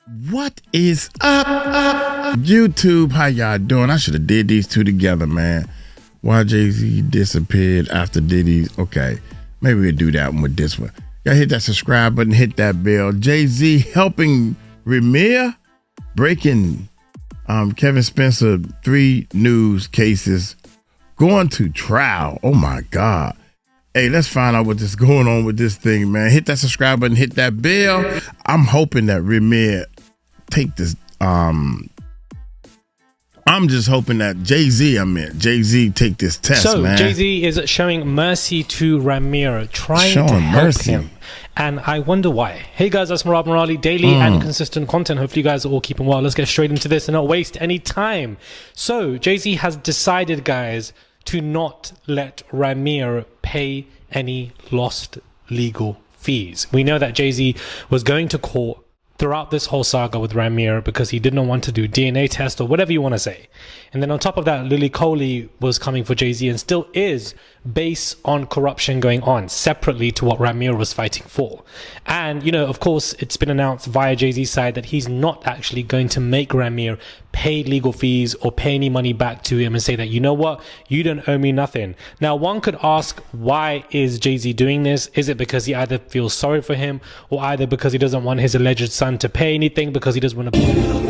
What is up, YouTube? How y'all doing? I should have did these two together, man. Why Jay-Z disappeared after Diddy's. Okay, maybe we'll do that one with this one. Y'all hit that subscribe button, hit that bell. Jay-Z helping Rymir, breaking Kevin Spacey 3 news cases, going to trial. Oh my God. Hey, let's find out what's going on with this thing, man. Hit that subscribe button, hit that bell. I'm hoping that Rymir take this. I'm just hoping that Jay-Z take this test, man. So Jay-Z is showing mercy to Ramier, trying to help him. And I wonder why. Hey guys, that's Rob Morali, daily and consistent content. Hopefully you guys are all keeping well. Let's get straight into this and not waste any time. So Jay-Z has decided, guys, to not let Ramier pay any lost legal fees. We know that Jay-Z was going to court throughout this whole saga with Ramier because he didn't want to do DNA test or whatever you want to say. And then on top of that, Lily Coley was coming for Jay-Z and still is, based on corruption going on separately to what Ramier was fighting for. And, you know, of course, it's been announced via Jay-Z's side that he's not actually going to make Ramier pay legal fees or pay any money back to him and say that, you know what, you don't owe me nothing. Now, one could ask, why is Jay-Z doing this? Is it because he either feels sorry for him or either because he doesn't want his alleged son to pay anything because he doesn't want to pay anything?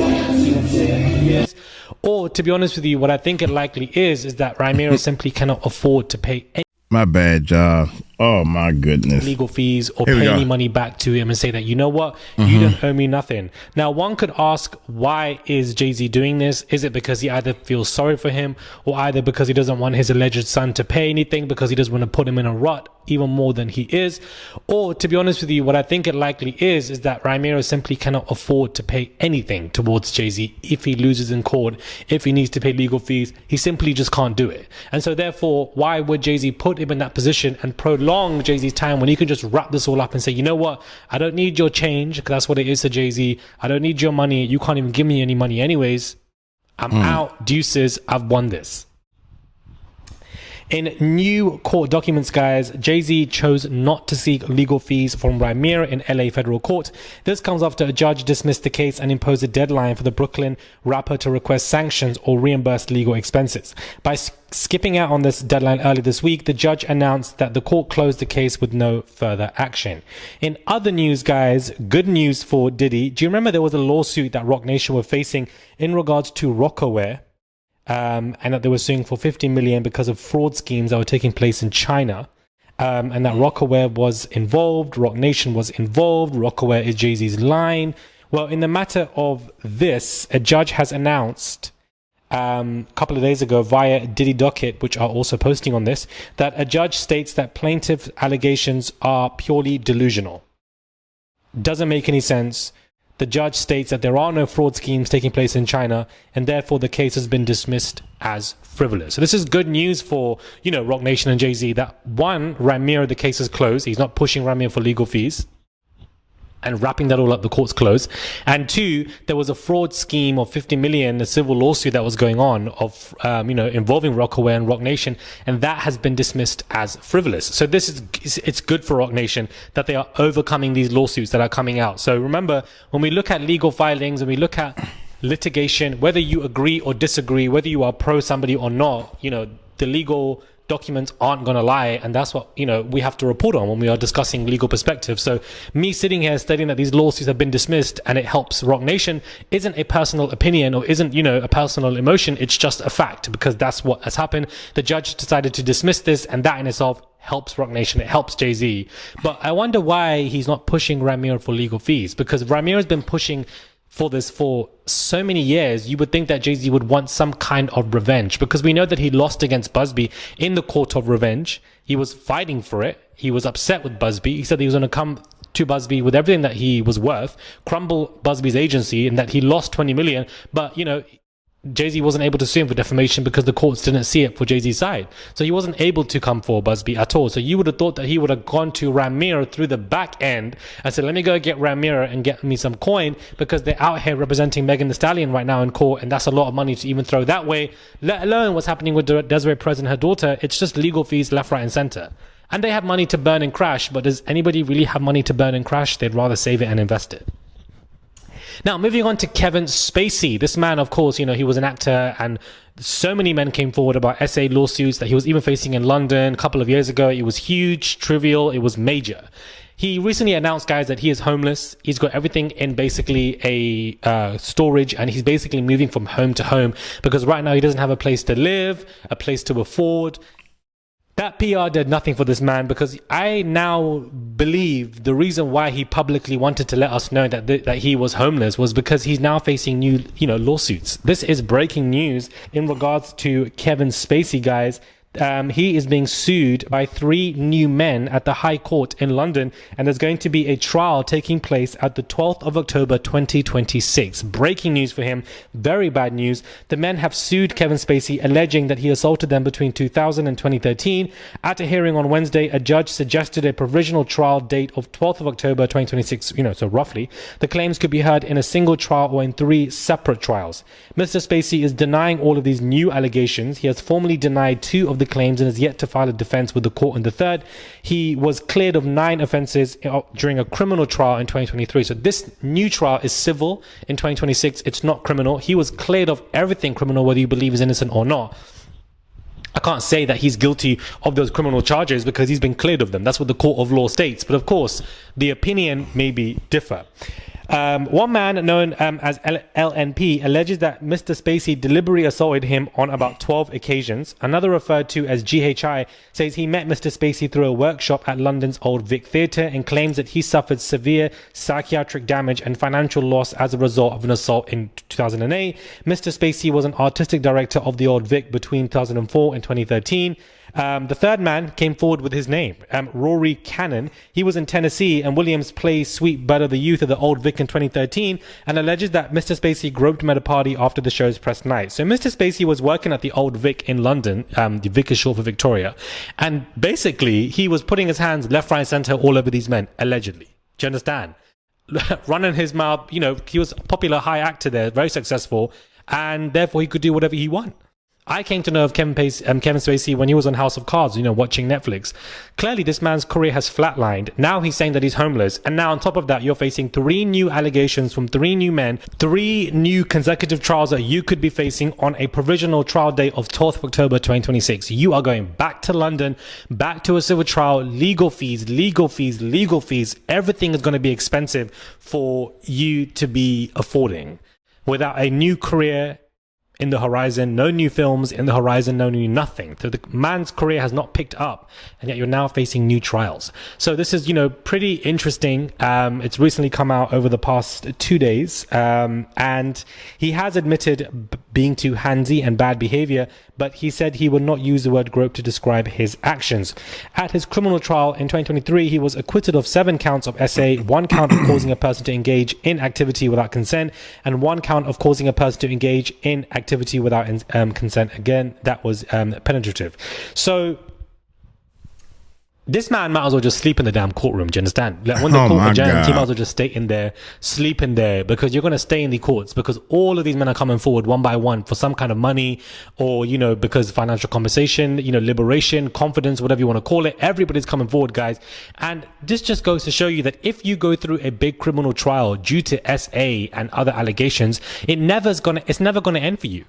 Or, to be honest with you, what I think it likely is that Ramier simply cannot afford to pay any my bad, y'all. Oh my goodness. Legal fees or pay any money back to him and say that, you know what, you don't owe me nothing. Now, one could ask, why is Jay-Z doing this? Is it because he either feels sorry for him or either because he doesn't want his alleged son to pay anything because he doesn't want to put him in a rut even more than he is? Or, to be honest with you, what I think it likely is that Ramier simply cannot afford to pay anything towards Jay-Z if he loses in court, if he needs to pay legal fees. He simply just can't do it. And so therefore, why would Jay-Z put him in that position and prolong Jay-Z's time when he can just wrap this all up and say, you know what, I don't need your change, because that's what it is to Jay-Z. I don't need your money. You can't even give me any money anyways. I'm out. Deuces. I've won this. In new court documents, guys, Jay-Z chose not to seek legal fees from Ramier in LA federal court. This comes after a judge dismissed the case and imposed a deadline for the Brooklyn rapper to request sanctions or reimburse legal expenses. By skipping out on this deadline early this week, the judge announced that the court closed the case with no further action. In other news, guys, good news for Diddy. Do you remember there was a lawsuit that Roc Nation were facing in regards to Rocawear? And that they were suing for 50 million because of fraud schemes that were taking place in China. And that Rocawear was involved, Roc Nation was involved, Rocawear is Jay-Z's line. Well, in the matter of this, a judge has announced a couple of days ago via Diddy Docket, which are also posting on this, that a judge states that plaintiff allegations are purely delusional. Doesn't make any sense. The judge states that there are no fraud schemes taking place in China, and therefore the case has been dismissed as frivolous. So this is good news for, you know, Roc Nation and Jay-Z, that one, Ramier, the case is closed. He's not pushing Ramier for legal fees. And wrapping that all up, the court's closed. And two, there was a fraud scheme of 50 million, a civil lawsuit that was going on of, involving Rocawear and Roc Nation, and that has been dismissed as frivolous. So this is, it's good for Roc Nation that they are overcoming these lawsuits that are coming out. So remember, when we look at legal filings and we look at litigation, whether you agree or disagree, whether you are pro somebody or not, you know, the legal documents aren't going to lie, and that's what, you know, we have to report on when we are discussing legal perspective. So me sitting here stating that these lawsuits have been dismissed and it helps Roc Nation isn't a personal opinion or isn't, you know, a personal emotion. It's just a fact, because that's what has happened. The judge decided to dismiss this, and that in itself helps Roc Nation. It helps Jay-Z. But I wonder why he's not pushing Ramier for legal fees, because Ramier has been pushing for this for so many years. You would think that Jay-Z would want some kind of revenge, because we know that he lost against Busby in the court of revenge. He was fighting for it. He was upset with Busby. He said he was going to come to Busby with everything that he was worth, crumble Busby's agency, and that he lost 20 million. But, you know, Jay-Z wasn't able to sue him for defamation because the courts didn't see it for Jay-Z's side. So he wasn't able to come for Busby at all. So you would have thought that he would have gone to Ramier through the back end and said, let me go get Ramier and get me some coin, because they're out here representing Megan Thee Stallion right now in court, and that's a lot of money to even throw that way, let alone what's happening with Desiree Perez and her daughter. It's just legal fees left, right, and center. And they have money to burn and crash, but does anybody really have money to burn and crash? They'd rather save it and invest it. Now, moving on to Kevin Spacey. This man, of course, he was an actor, and so many men came forward about SA lawsuits that he was even facing in London a couple of years ago. It was huge, trivial, it was major. He recently announced, guys, that he is homeless. He's got everything in basically a storage, and he's basically moving from home to home because right now he doesn't have a place to live, a place to afford. That PR did nothing for this man, because I now believe the reason why he publicly wanted to let us know that he was homeless was because he's now facing new, lawsuits. This is breaking news in regards to Kevin Spacey, guys. He is being sued by 3 new men at the High Court in London, and there's going to be a trial taking place at the 12th of October 2026. Breaking news for him. Very bad news. The men have sued Kevin Spacey, alleging that he assaulted them between 2000 and 2013. At a hearing on Wednesday, a judge suggested a provisional trial date of 12th of October 2026, so roughly. The claims could be heard in a single trial or in 3 separate trials. Mr. Spacey is denying all of these new allegations. He has formally denied 2 of the claims and has yet to file a defense with the court in the 3rd. He was cleared of 9 offenses during a criminal trial in 2023. So this new trial is civil in 2026. It's not criminal. He was cleared of everything criminal, whether you believe he's innocent or not. I can't say that he's guilty of those criminal charges because he's been cleared of them. That's what the court of law states. But of course, the opinion may be differ. One man known as LNP alleges that Mr. Spacey deliberately assaulted him on about 12 occasions. Another, referred to as GHI, says he met Mr. Spacey through a workshop at London's Old Vic Theatre and claims that he suffered severe psychiatric damage and financial loss as a result of an assault in 2008. Mr. Spacey was an artistic director of the Old Vic between 2004 and 2013. The 3rd man came forward with his name, Rory Cannon. He was in Tennessee, and Williams plays Sweet Butter the Youth of the Old Vic in 2013, and alleges that Mr. Spacey groped him at a party after the show's press night. So Mr. Spacey was working at the Old Vic in London, the Vic is short for Victoria, and basically he was putting his hands left, right, center all over these men, allegedly. Do you understand? Running his mouth, he was a popular high actor there, very successful, and therefore he could do whatever he wanted. I came to know of Kevin Spacey when he was on House of Cards, watching Netflix. Clearly, this man's career has flatlined. Now he's saying that he's homeless. And now on top of that, you're facing 3 new allegations from 3 new men, 3 new consecutive trials that you could be facing on a provisional trial date of 12th of October 2026. You are going back to London, back to a civil trial, legal fees. Everything is going to be expensive for you to be affording. Without a new career in the horizon, no new films in the horizon, no new nothing. So the man's career has not picked up, and yet you're now facing new trials. So this is, pretty interesting. It's recently come out over the past 2 days, and he has admitted being too handsy and bad behavior, but he said he would not use the word grope to describe his actions. At his criminal trial in 2023, he was acquitted of 7 counts of SA, 1 count of causing a person to engage in activity without consent, and 1 count of causing a person to engage in activity without consent. Again, that was penetrative. So this man might as well just sleep in the damn courtroom. Do you understand? Like when the court adjourns, he might as well just stay in there, sleep in there, because you're going to stay in the courts because all of these men are coming forward one by one for some kind of money or, because financial compensation, liberation, confidence, whatever you want to call it. Everybody's coming forward, guys. And this just goes to show you that if you go through a big criminal trial due to SA and other allegations, it's never going to end for you.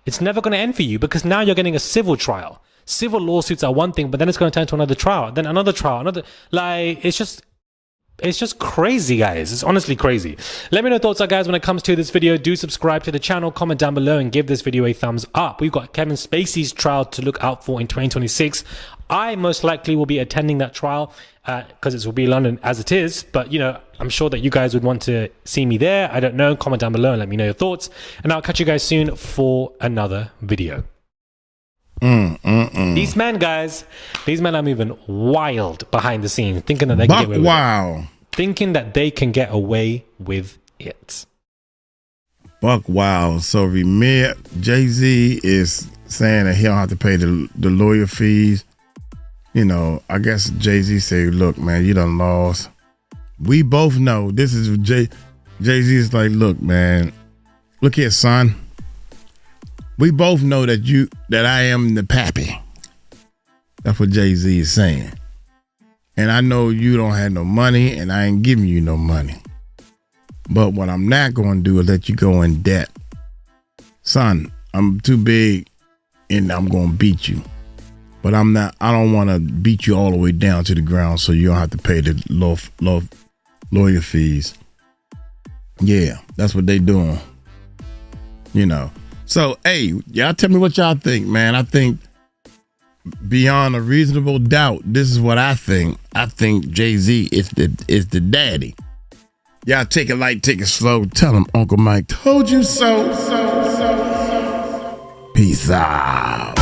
It's never going to end for you because now you're getting a civil trial. Civil lawsuits are one thing, but then it's going to turn to another trial, then another trial, another. It's just crazy, guys. It's honestly crazy. Let me know your thoughts are, guys, when it comes to this video. Do subscribe to the channel, comment down below, and give this video a thumbs up. We've got Kevin Spacey's trial to look out for in 2026. I most likely will be attending that trial because it will be London as it is. But, I'm sure that you guys would want to see me there. I don't know. Comment down below and let me know your thoughts. And I'll catch you guys soon for another video. These men, guys, are moving wild behind the scenes, thinking that they can get away with it. Thinking that they can get away with it. Buck wild. So Ramier, Jay-Z is saying that he don't have to pay the lawyer fees. I guess Jay-Z say, look, man, you done lost. We both know this is Jay-Z is like, look, man, look here, son. We both know that I am the pappy. That's what Jay-Z is saying. And I know you don't have no money, and I ain't giving you no money. But what I'm not going to do is let you go in debt. Son, I'm too big and I'm going to beat you. But I don't want to beat you all the way down to the ground so you don't have to pay the lawyer fees. Yeah, that's what they doing. You know. So, hey, y'all tell me what y'all think, man. I think beyond a reasonable doubt, this is what I think. I think Jay-Z is the daddy. Y'all take it light, take it slow. Tell him Uncle Mike told you so. Peace out.